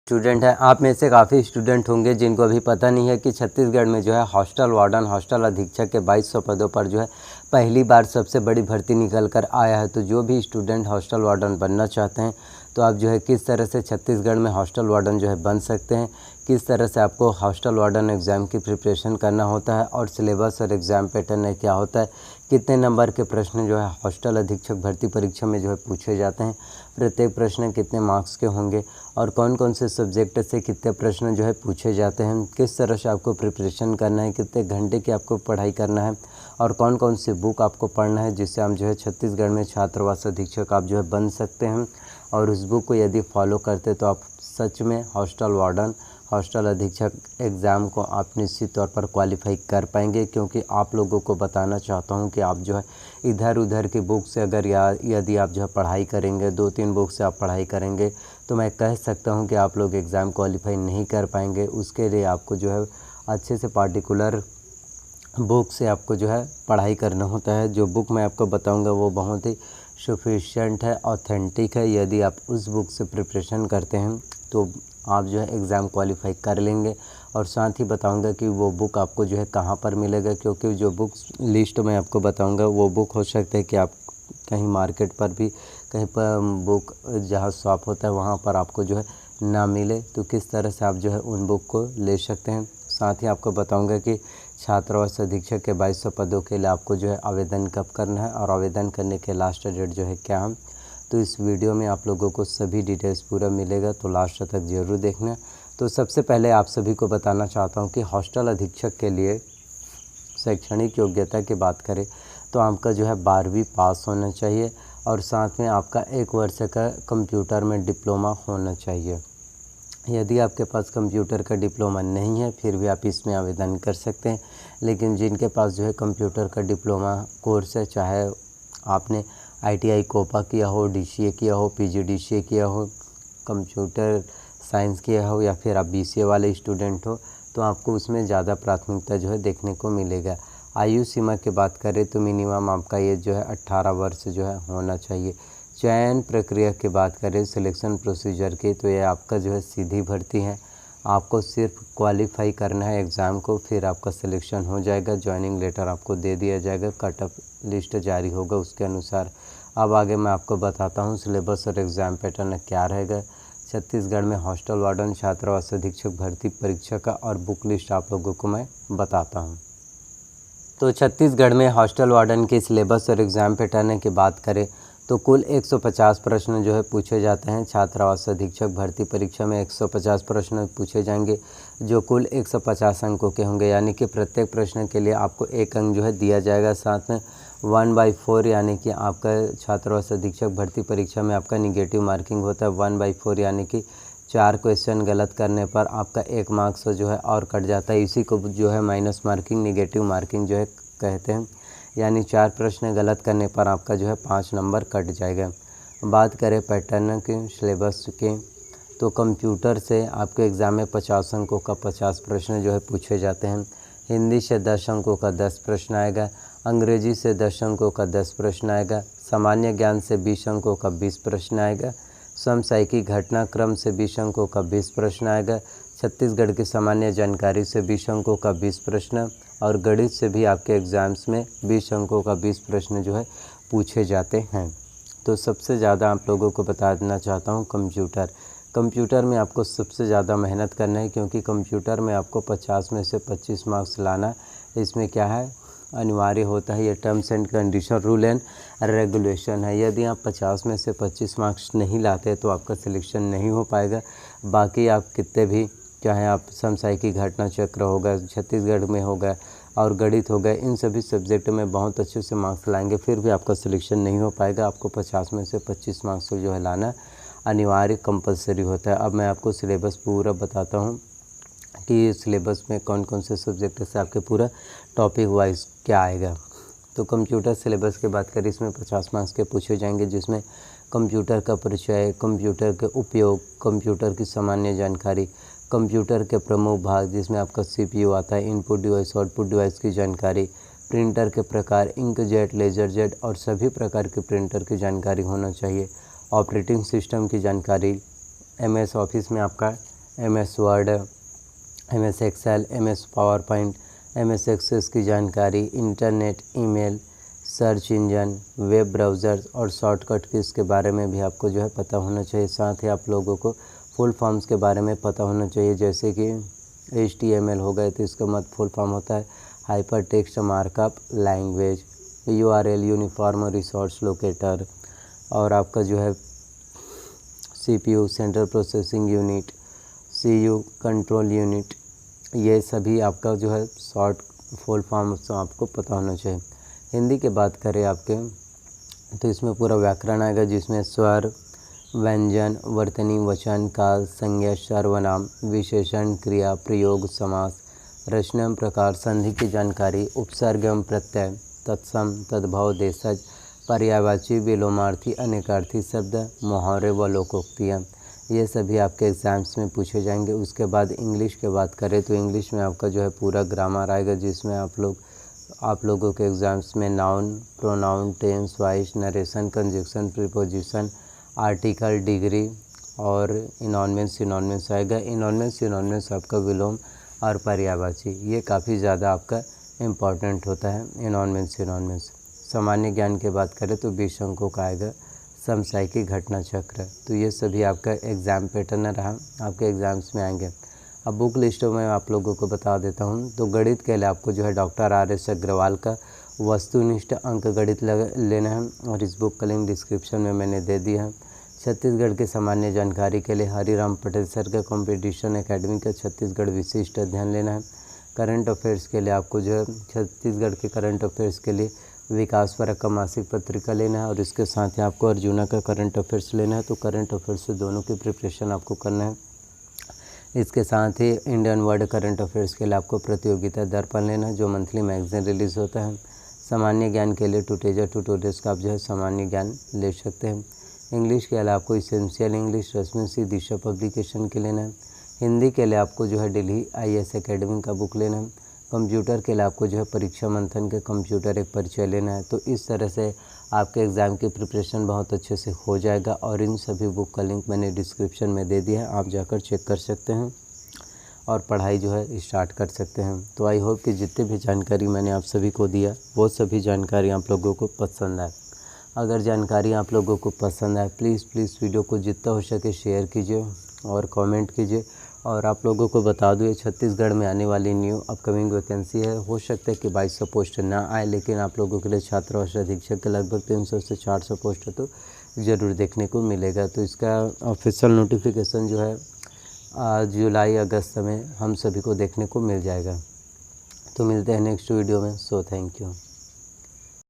Student हैं। आप में से काफ़ी स्टूडेंट होंगे जिनको अभी पता नहीं है कि छत्तीसगढ़ में जो है हॉस्टल वार्डन, हॉस्टल अधीक्षक के 2200 पदों पर जो है पहली बार सबसे बड़ी भर्ती निकल कर आया है। तो जो भी स्टूडेंट हॉस्टल वार्डन बनना चाहते हैं तो आप जो है किस तरह से छत्तीसगढ़ में हॉस्टल वार्डन जो है बन सकते हैं, किस तरह से आपको हॉस्टल वार्डन एग्ज़ाम की प्रिपरेशन करना होता है और सिलेबस और एग्ज़ाम पैटर्न क्या होता है, कितने नंबर के प्रश्न जो है हॉस्टल अधीक्षक भर्ती परीक्षा में जो है पूछे जाते हैं, प्रत्येक प्रश्न कितने मार्क्स के होंगे और कौन कौन से सब्जेक्ट से कितने प्रश्न जो है पूछे जाते हैं, किस तरह से आपको प्रिपरेशन करना है, कितने घंटे की आपको पढ़ाई करना है और कौन कौन सी बुक आपको पढ़ना है जिससे हम जो है छत्तीसगढ़ में छात्रावास अधीक्षक आप जो है बन सकते हैं। और उस बुक को यदि फॉलो करते तो आप सच में हॉस्टल वार्डन, हॉस्टल अधीक्षक एग्ज़ाम को आप निश्चित तौर पर क्वालिफाई कर पाएंगे। क्योंकि आप लोगों को बताना चाहता हूं कि आप जो है इधर उधर की बुक से अगर यदि आप जो है पढ़ाई करेंगे, 2-3 बुक से आप पढ़ाई करेंगे तो मैं कह सकता हूं कि आप लोग एग्ज़ाम क्वालिफाई नहीं कर पाएंगे। उसके लिए आपको जो है अच्छे से पार्टिकुलर बुक से आपको जो है पढ़ाई करना होता है। जो बुक मैं आपको बताऊंगा वो बहुत ही सफिशिएंट है, ऑथेंटिक है। यदि आप उस बुक से प्रिपरेशन करते हैं तो आप जो है एग्ज़ाम क्वालिफाई कर लेंगे। और साथ ही बताऊंगा कि वो बुक आपको जो है कहाँ पर मिलेगा, क्योंकि जो बुक लिस्ट मैं आपको बताऊंगा वो बुक हो सकता है कि आप कहीं मार्केट पर भी, कहीं पर बुक जहाँ शॉप होता है वहाँ पर आपको जो है ना मिले। तो किस तरह से आप जो है उन बुक को ले सकते हैं। साथ ही आपको बताऊंगा कि छात्रावास अधीक्षक के 2200 पदों के लिए आपको जो है आवेदन कब करना है और आवेदन करने के लास्ट डेट जो है क्या है। तो इस वीडियो में आप लोगों को सभी डिटेल्स पूरा मिलेगा, तो लास्ट तक ज़रूर देखना। तो सबसे पहले आप सभी को बताना चाहता हूँ कि हॉस्टल अधीक्षक के लिए शैक्षणिक योग्यता की बात करें तो आपका जो है 12वीं पास होना चाहिए और साथ में आपका 1 वर्ष का कंप्यूटर में डिप्लोमा होना चाहिए। यदि आपके पास कंप्यूटर का डिप्लोमा नहीं है फिर भी आप इसमें आवेदन कर सकते हैं। लेकिन जिनके पास जो है कंप्यूटर का डिप्लोमा कोर्स है, चाहे आपने ITI कोपा किया हो, DCA किया हो, PGDCA किया हो, कंप्यूटर साइंस किया हो या फिर आप BCA वाले स्टूडेंट हो, तो आपको उसमें ज़्यादा प्राथमिकता जो है देखने को मिलेगा। आयु सीमा की बात करें तो मिनिमम आपका ये जो है 18 वर्ष जो है होना चाहिए। चयन प्रक्रिया की बात करें, सिलेक्शन प्रोसीजर की, तो ये आपका जो है सीधी भर्ती है। आपको सिर्फ क्वालिफाई करना है एग्ज़ाम को, फिर आपका सिलेक्शन हो जाएगा, ज्वाइनिंग लेटर आपको दे दिया जाएगा, कट ऑफ लिस्ट जारी होगा उसके अनुसार। अब आगे मैं आपको बताता हूँ सिलेबस और एग्ज़ाम पैटर्न क्या रहेगा छत्तीसगढ़ में हॉस्टल वार्डन छात्रावास अधीक्षक भर्ती परीक्षा का, और बुक लिस्ट आप लोगों को मैं बताता हूँ। तो छत्तीसगढ़ में हॉस्टल वार्डन के सिलेबस और एग्ज़ाम पैटर्न की बात करें तो कुल 150 प्रश्न जो है पूछे जाते हैं। छात्रावास अधीक्षक भर्ती परीक्षा में 150 प्रश्न पूछे जाएंगे जो कुल 150 अंकों के होंगे, यानी कि प्रत्येक प्रश्न के लिए आपको 1 अंक जो है दिया जाएगा। साथ में 1/4 यानी कि आपका छात्रावास अधीक्षक भर्ती परीक्षा में आपका निगेटिव मार्किंग होता है। 1/4 यानी कि 4 क्वेश्चन गलत करने पर आपका 1 मार्क्स जो है और कट जाता है। इसी को जो है माइनस मार्किंग, निगेटिव मार्किंग जो है कहते हैं। यानी 4 प्रश्न गलत करने पर आपका जो है 5 नंबर कट जाएगा। बात करें पैटर्न के, सिलेबस के, तो कंप्यूटर से आपके एग्ज़ाम में 50 अंकों का 50 प्रश्न जो है पूछे जाते हैं। हिंदी से 10 अंकों का 10 प्रश्न आएगा, अंग्रेजी से 10 अंकों का 10 प्रश्न आएगा, सामान्य ज्ञान से 20 अंकों का 20 प्रश्न आएगा, समसामयिक घटनाक्रम से 20 अंकों का 20 प्रश्न आएगा, छत्तीसगढ़ की सामान्य जानकारी से 20 अंकों का 20 प्रश्न, और गणित से भी आपके एग्ज़ाम्स में 20 अंकों का 20 प्रश्न जो है पूछे जाते हैं। तो सबसे ज़्यादा आप लोगों को बता देना चाहता हूँ कंप्यूटर में आपको सबसे ज़्यादा मेहनत करना है, क्योंकि कंप्यूटर में आपको 50 में से 25 मार्क्स लाना। इसमें क्या है, अनिवार्य होता है, ये terms and condition, rule and regulation है। यदि आप 50 में से 25 मार्क्स नहीं लाते तो आपका सिलेक्शन नहीं हो पाएगा। बाकी आप कितने भी, चाहे आप समसामयिक घटना चक्र होगा, छत्तीसगढ़ में होगा और गणित होगा, इन सभी सब्जेक्ट में बहुत अच्छे से मार्क्स लाएंगे फिर भी आपका सिलेक्शन नहीं हो पाएगा। आपको 50 में से 25 मार्क्स जो है लाना अनिवार्य कंपलसरी होता है। अब मैं आपको सिलेबस पूरा बताता हूँ कि सिलेबस में कौन कौन से सब्जेक्ट से आपके पूरा टॉपिक वाइज क्या आएगा। तो कंप्यूटर सिलेबस की बात करें, इसमें 50 मार्क्स के पूछे जाएंगे, जिसमें कंप्यूटर का परिचय, कंप्यूटर के उपयोग, कंप्यूटर की सामान्य जानकारी, कंप्यूटर के प्रमुख भाग जिसमें आपका CPU आता है, इनपुट डिवाइस आउटपुट डिवाइस की जानकारी, प्रिंटर के प्रकार, इंकजेट, लेजरजेट और सभी प्रकार के प्रिंटर की जानकारी होना चाहिए, ऑपरेटिंग सिस्टम की जानकारी, MS ऑफिस में आपका MS word, MS excel, MS power point, MS access की जानकारी, internet, email, search engine, web browsers और शॉर्टकट की इसके बारे में भी आपको जो है पता होना चाहिए। साथ ही आप लोगों को फुल फॉर्म्स के बारे में पता होना चाहिए, जैसे कि HTML हो गए तो इसका फुल फॉर्म होता है hyper text markup language, URL uniform resource locator, और आपका जो है CPU central processing unit, CU control unit, ये सभी आपका जो है शॉर्ट फुल फॉर्म आपको पता होना चाहिए। हिंदी की बात करें आपके तो इसमें पूरा व्याकरण आएगा, जिसमें स्वर, व्यंजन, वर्तनी, वचन, काल, संज्ञा, सर्वनाम, विशेषण, क्रिया, प्रयोग, समास, रचना, प्रकार, संधि की जानकारी, उपसर्ग एवं प्रत्यय, तत्सम, तद्भव, देशज, पर्यायवाची, विलोमार्थी, अनेकार्थी शब्द, मुहावरे व लोकोक्तियाँ, ये सभी आपके एग्ज़ाम्स में पूछे जाएंगे। उसके बाद इंग्लिश की बात करें तो इंग्लिश में आपका जो है पूरा ग्रामर आएगा, जिसमें आप लोगों के एग्ज़ाम्स में noun, pronoun, tense, voice, narration, conjunction, preposition, article, degree और इनॉनमेंस आएगा। इनॉनमेंस आपका विलोम और पर्यायवाची, ये काफ़ी ज़्यादा आपका इम्पॉर्टेंट होता है इनॉनमेंस। सामान्य ज्ञान की बात करें तो 20 अंकों का आएगा। समसामयिकी घटना चक्र, तो ये सभी आपका एग्ज़ाम पैटर्न रहा, आपके एग्ज़ाम्स में आएंगे। अब बुक लिस्टों में आप लोगों को बता देता हूँ। तो गणित के लिए आपको जो है डॉक्टर RS अग्रवाल का वस्तुनिष्ठ अंक गणित लेना है, और इस बुक का लिंक डिस्क्रिप्शन में मैंने दे दिया है। छत्तीसगढ़ की सामान्य जानकारी के लिए हरिराम पटेल सर का कॉम्पिटिशन एकेडमी का छत्तीसगढ़ विशिष्ट अध्ययन लेना है। करंट अफेयर्स के लिए आपको जो है छत्तीसगढ़ के करंट अफेयर्स के लिए विकास परक का मासिक पत्रिका लेना है, और इसके साथ ही आपको अर्जुना का करंट अफेयर्स लेना है। तो करंट अफेयर्स से दोनों की प्रिपरेशन आपको करना है। इसके साथ ही इंडियन वर्ल्ड करंट अफेयर्स के लिए आपको प्रतियोगिता दर्पण लेना है, जो मंथली मैगजीन रिलीज़ होता है। सामान्य ज्ञान के लिए टुटेजा ट्यूटोरियल्स का आप जो है सामान्य ज्ञान ले सकते हैं। इंग्लिश के लिए आपको इसेंशियल इंग्लिश रश्मि सी दिशा पब्लिकेशन के लेना है। हिंदी के लिए आपको जो है दिल्ली IAS एकेडमी का बुक लेना है। कंप्यूटर के लिए आपको जो है परीक्षा मंथन के कंप्यूटर एक परिचय लेना है। तो इस तरह से आपके एग्ज़ाम की प्रिपरेशन बहुत अच्छे से हो जाएगा, और इन सभी बुक का लिंक मैंने डिस्क्रिप्शन में दे दिया है, आप जाकर चेक कर सकते हैं और पढ़ाई जो है स्टार्ट कर सकते हैं। तो आई होप कि जितनी भी जानकारी मैंने आप सभी को दिया वो सभी जानकारी आप लोगों को पसंद आए। अगर जानकारी आप लोगों को पसंद आए प्लीज़ वीडियो को जितना हो सके शेयर कीजिए और कमेंट कीजिए। और आप लोगों को बता दूँ, ये छत्तीसगढ़ में आने वाली न्यू अपकमिंग वैकेंसी है। हो सकता है कि 2200 पोस्ट ना आए, लेकिन आप लोगों के लिए छात्रावास अधीक्षक के लगभग 300 से 400 पोस्ट तो ज़रूर देखने को मिलेगा। तो इसका ऑफिशियल नोटिफिकेशन जो है जुलाई अगस्त में हम सभी को देखने को मिल जाएगा। तो मिलते हैं नेक्स्ट वीडियो में। So thank you.